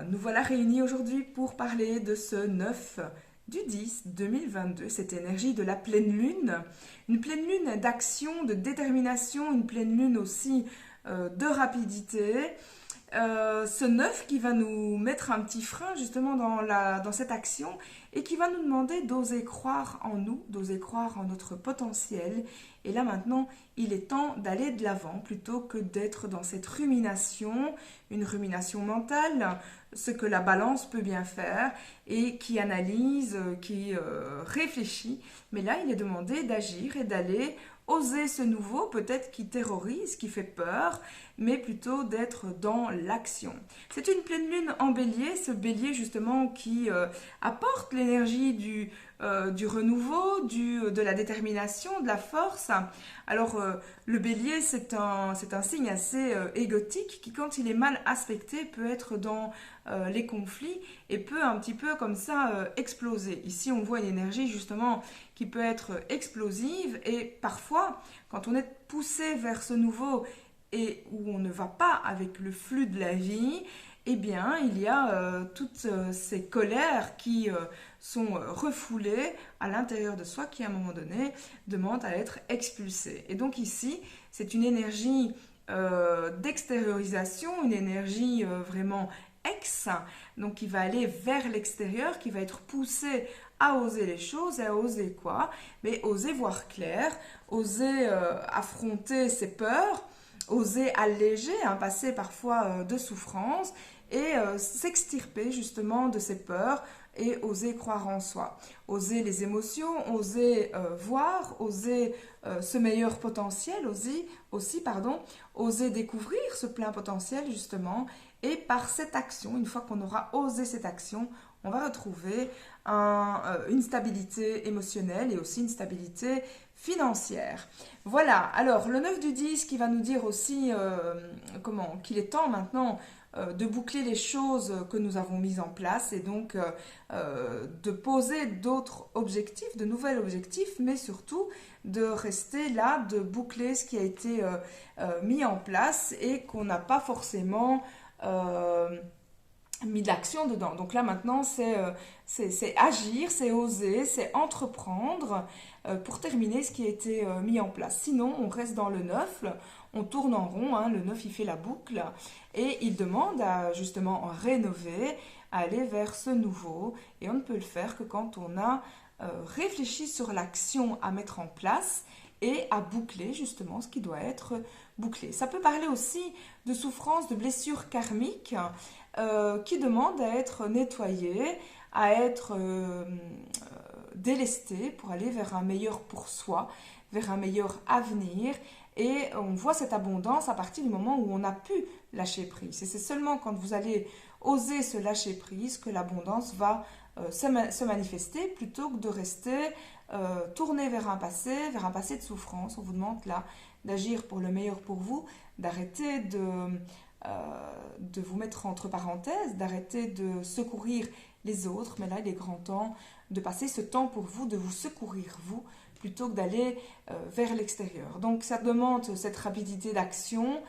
nous voilà réunis aujourd'hui pour parler de ce 9 du 10 2022, cette énergie de la pleine lune, une pleine lune d'action, de détermination, une pleine lune aussi de rapidité. Ce 9 qui va nous mettre un petit frein justement dans cette action et qui va nous demander d'oser croire en nous, d'oser croire en notre potentiel. Et là maintenant, il est temps d'aller de l'avant plutôt que d'être dans cette rumination, une rumination mentale, ce que la balance peut bien faire et qui analyse, qui réfléchit. Mais là, il est demandé d'agir et d'aller oser ce nouveau, peut-être qui terrorise, qui fait peur, mais plutôt d'être dans l'action. C'est une pleine lune en bélier, ce bélier justement qui apporte l'énergie du renouveau, de la détermination, de la force. Alors le bélier c'est un signe assez égotique qui quand il est mal aspecté peut être dans les conflits et peut un petit peu comme ça exploser. Ici on voit une énergie justement qui peut être explosive et parfois quand on est poussé vers ce nouveau et où on ne va pas avec le flux de la vie, eh bien, il y a toutes ces colères qui sont refoulées à l'intérieur de soi qui, à un moment donné, demandent à être expulsées. Et donc ici, c'est une énergie d'extériorisation, une énergie vraiment ex, donc qui va aller vers l'extérieur, qui va être poussée à oser les choses, et à oser quoi? Mais oser voir clair, oser affronter ses peurs, oser alléger un passé parfois de souffrance et s'extirper justement de ses peurs et oser croire en soi. Oser les émotions, oser voir, oser ce meilleur potentiel, oser découvrir ce plein potentiel justement. Et par cette action, une fois qu'on aura osé cette action, on va retrouver une stabilité émotionnelle et aussi une stabilité financière. Voilà, alors le 9 du 10 qui va nous dire aussi qu'il est temps maintenant de boucler les choses que nous avons mises en place et donc de poser d'autres objectifs, de nouveaux objectifs, mais surtout de rester là, de boucler ce qui a été mis en place et qu'on n'a pas forcément mis de l'action dedans. Donc là maintenant c'est agir, c'est oser, c'est entreprendre pour terminer ce qui a été mis en place. Sinon on reste dans le 9, on tourne en rond, hein, le 9 il fait la boucle et il demande à justement rénover, à aller vers ce nouveau et on ne peut le faire que quand on a réfléchi sur l'action à mettre en place et à boucler justement ce qui doit être bouclé. Ça peut parler aussi de souffrances, de blessures karmiques qui demandent à être nettoyées, à être délestées pour aller vers un meilleur pour soi, vers un meilleur avenir. Et on voit cette abondance à partir du moment où on a pu lâcher prise. Et c'est seulement quand vous allez oser se lâcher prise que l'abondance va se manifester plutôt que de rester tourné vers un passé de souffrance. On vous demande là d'agir pour le meilleur pour vous, d'arrêter de vous mettre entre parenthèses, d'arrêter de secourir les autres. Mais là, il est grand temps de passer ce temps pour vous, de vous secourir vous, plutôt que d'aller vers l'extérieur. Donc ça demande cette rapidité d'action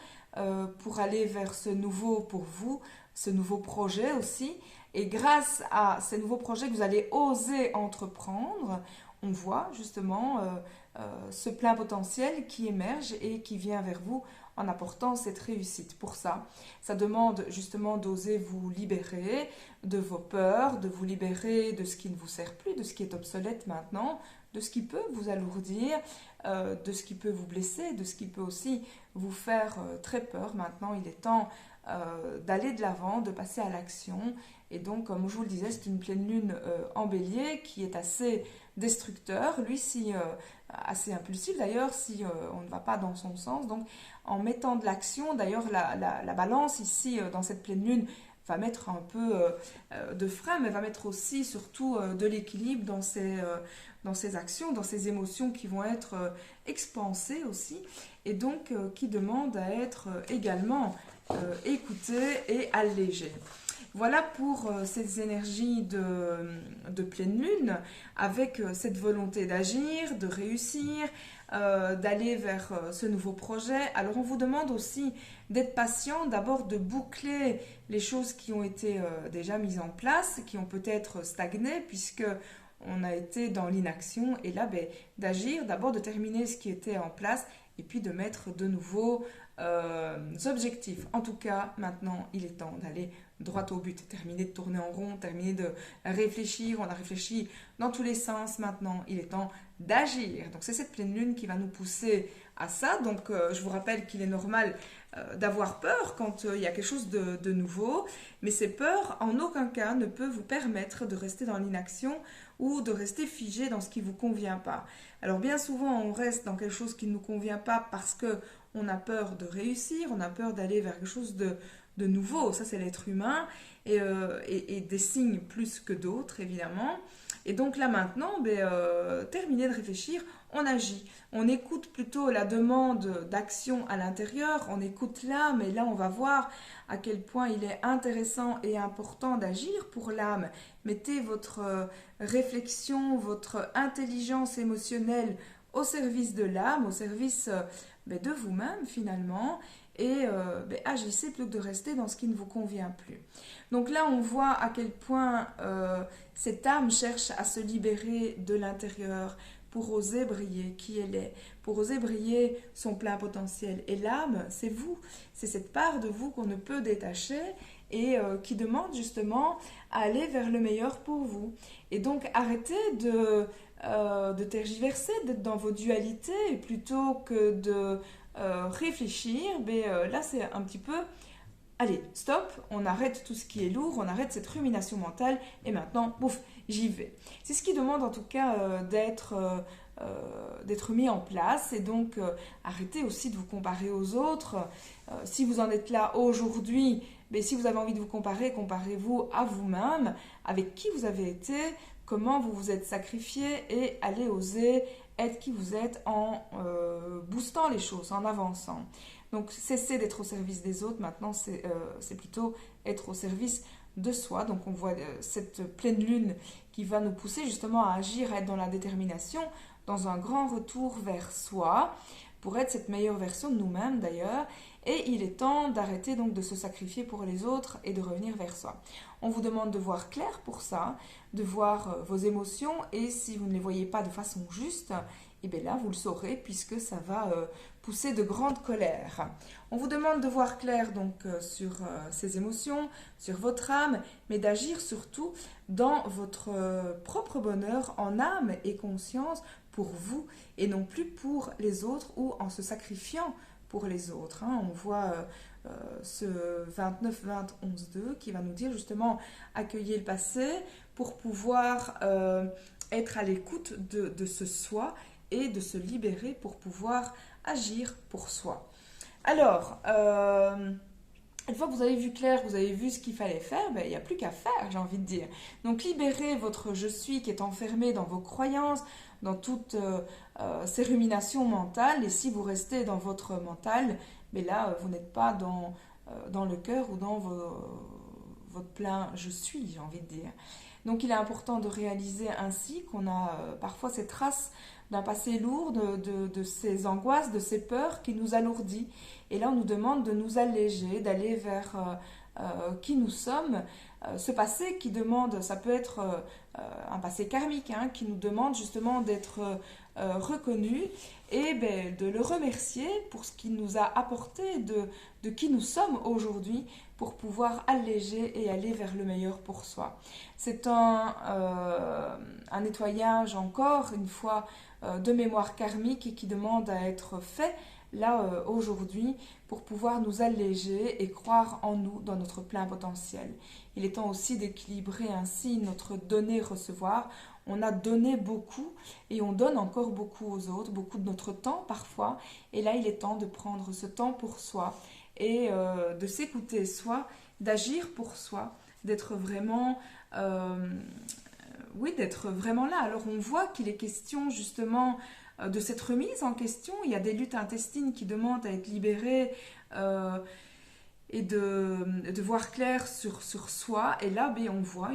pour aller vers ce nouveau pour vous, ce nouveau projet aussi. Et grâce à ces nouveaux projets que vous allez oser entreprendre, on voit justement ce plein potentiel qui émerge et qui vient vers vous en apportant cette réussite. Pour ça, ça demande justement d'oser vous libérer de vos peurs, de vous libérer de ce qui ne vous sert plus, de ce qui est obsolète maintenant, de ce qui peut vous alourdir, de ce qui peut vous blesser, de ce qui peut aussi vous faire très peur. Maintenant, il est temps d'aller de l'avant, de passer à l'action. Et donc, comme je vous le disais, c'est une pleine lune en bélier qui est assez destructeur, lui assez impulsif d'ailleurs si on ne va pas dans son sens. Donc en mettant de l'action, d'ailleurs la balance ici dans cette pleine lune va mettre un peu de frein, mais va mettre aussi surtout de l'équilibre dans ses actions, dans ses émotions qui vont être expansées aussi et donc qui demandent à être également écoutées et allégées. Voilà pour ces énergies de pleine lune, avec cette volonté d'agir, de réussir, d'aller vers ce nouveau projet. Alors on vous demande aussi d'être patient, d'abord de boucler les choses qui ont été déjà mises en place, qui ont peut-être stagné puisque on a été dans l'inaction, et là d'agir, d'abord de terminer ce qui était en place et puis de mettre de nouveaux objectifs. En tout cas, maintenant, il est temps d'aller droit au but, terminer de tourner en rond, terminer de réfléchir. On a réfléchi dans tous les sens, maintenant, il est temps d'agir. Donc c'est cette pleine lune qui va nous pousser à ça. Donc je vous rappelle qu'il est normal d'avoir peur quand il y a quelque chose de nouveau, mais ces peurs en aucun cas ne peuvent vous permettre de rester dans l'inaction ou de rester figé dans ce qui ne vous convient pas. Alors bien souvent on reste dans quelque chose qui ne nous convient pas parce que on a peur de réussir, on a peur d'aller vers quelque chose de nouveau, ça c'est l'être humain, et des signes plus que d'autres évidemment. Et donc là maintenant, terminer de réfléchir, on agit. On écoute plutôt la demande d'action à l'intérieur, on écoute l'âme, et là on va voir à quel point il est intéressant et important d'agir pour l'âme. Mettez votre réflexion, votre intelligence émotionnelle au service de l'âme, au service de vous-même finalement, et agissez plutôt que de rester dans ce qui ne vous convient plus. Donc là, on voit à quel point cette âme cherche à se libérer de l'intérieur pour oser briller qui elle est, pour oser briller son plein potentiel. Et l'âme, c'est vous, c'est cette part de vous qu'on ne peut détacher et qui demande justement à aller vers le meilleur pour vous. Et donc, arrêtez de tergiverser, d'être dans vos dualités, plutôt que de réfléchir. Là, c'est un petit peu... Allez, stop, on arrête tout ce qui est lourd, on arrête cette rumination mentale et maintenant, bouf, j'y vais. C'est ce qui demande en tout cas d'être mis en place, et donc arrêtez aussi de vous comparer aux autres. Si vous en êtes là aujourd'hui, si vous avez envie de vous comparer, comparez-vous à vous-même, avec qui vous avez été, comment vous vous êtes sacrifié, et allez oser être qui vous êtes en boostant les choses, en avançant. Donc cessez d'être au service des autres, maintenant c'est plutôt être au service de soi. Donc on voit cette pleine lune qui va nous pousser justement à agir, à être dans la détermination, dans un grand retour vers soi, pour être cette meilleure version de nous-mêmes d'ailleurs. Et il est temps d'arrêter donc de se sacrifier pour les autres et de revenir vers soi. On vous demande de voir clair pour ça, de voir vos émotions, et si vous ne les voyez pas de façon juste, et bien là vous le saurez puisque ça va pousser de grandes colères. On vous demande de voir clair donc sur ces émotions, sur votre âme, mais d'agir surtout dans votre propre bonheur en âme et conscience pour vous et non plus pour les autres ou en se sacrifiant pour les autres. On voit ce 29-20-11-2 qui va nous dire justement accueillir le passé pour pouvoir être à l'écoute de ce soi et de se libérer pour pouvoir agir pour soi. Alors, une fois que vous avez vu clair, vous avez vu ce qu'il fallait faire, il n'y a plus qu'à faire, j'ai envie de dire. Donc libérez votre je suis qui est enfermé dans vos croyances, dans toutes ces ruminations mentales, et si vous restez dans votre mental, là vous n'êtes pas dans le cœur ou dans votre plein je suis, j'ai envie de dire. Donc il est important de réaliser ainsi qu'on a parfois ces traces d'un passé lourd, de ces angoisses, de ces peurs qui nous alourdit. Et là on nous demande de nous alléger, d'aller vers qui nous sommes. Ce passé qui demande, ça peut être un passé karmique, qui nous demande justement d'être reconnu et de le remercier pour ce qu'il nous a apporté, de qui nous sommes aujourd'hui, pour pouvoir alléger et aller vers le meilleur pour soi. C'est un nettoyage encore une fois de mémoire karmique qui demande à être fait là aujourd'hui pour pouvoir nous alléger et croire en nous, dans notre plein potentiel. Il est temps aussi d'équilibrer ainsi notre donner-recevoir. On a donné beaucoup et on donne encore beaucoup aux autres, beaucoup de notre temps parfois. Et là, il est temps de prendre ce temps pour soi et de s'écouter soi, d'agir pour soi, d'être vraiment... d'être vraiment là. Alors on voit qu'il est question justement de cette remise en question. Il y a des luttes intestines qui demandent à être libérées et de voir clair sur soi. Et là, ben, on voit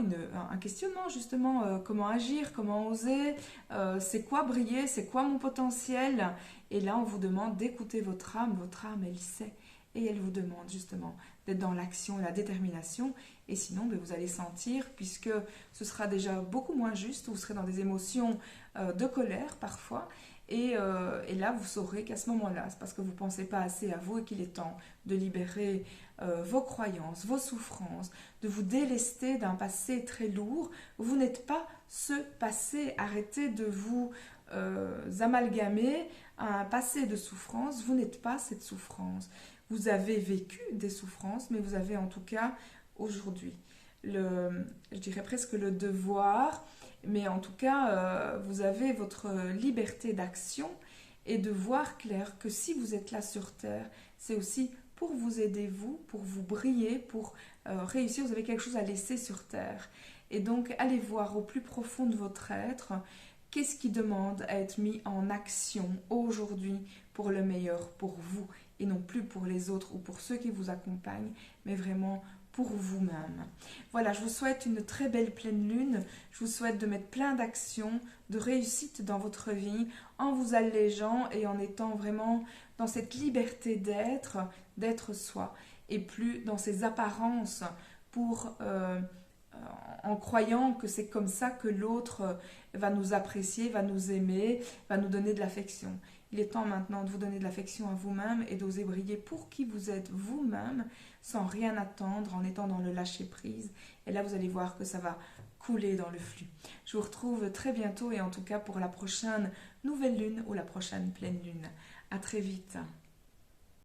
un questionnement justement, comment agir, comment oser, c'est quoi briller, c'est quoi mon potentiel. Et là, on vous demande d'écouter votre âme elle sait. Et elle vous demande justement d'être dans l'action et la détermination. Et sinon, ben, vous allez sentir, puisque ce sera déjà beaucoup moins juste, vous serez dans des émotions de colère parfois. Et là, vous saurez qu'à ce moment-là, c'est parce que vous ne pensez pas assez à vous et qu'il est temps de libérer vos croyances, vos souffrances, de vous délester d'un passé très lourd. Vous n'êtes pas ce passé. Arrêtez de vous amalgamer à un passé de souffrance. Vous n'êtes pas cette souffrance. Vous avez vécu des souffrances, mais vous avez en tout cas aujourd'hui je dirais presque le devoir, mais en tout cas, vous avez votre liberté d'action et de voir clair que si vous êtes là sur Terre, c'est aussi pour vous aider, vous, pour vous briller, pour réussir. Vous avez quelque chose à laisser sur Terre. Et donc, allez voir au plus profond de votre être, qu'est-ce qui demande à être mis en action aujourd'hui pour le meilleur pour vous, et non plus pour les autres ou pour ceux qui vous accompagnent, mais vraiment pour vous-même. Voilà, je vous souhaite une très belle pleine lune. Je vous souhaite de mettre plein d'actions, de réussite dans votre vie, en vous allégeant et en étant vraiment dans cette liberté d'être soi, et plus dans ces apparences en croyant que c'est comme ça que l'autre va nous apprécier, va nous aimer, va nous donner de l'affection. Il est temps maintenant de vous donner de l'affection à vous-même et d'oser briller pour qui vous êtes vous-même, sans rien attendre, en étant dans le lâcher-prise. Et là, vous allez voir que ça va couler dans le flux. Je vous retrouve très bientôt, et en tout cas pour la prochaine nouvelle lune ou la prochaine pleine lune. À très vite.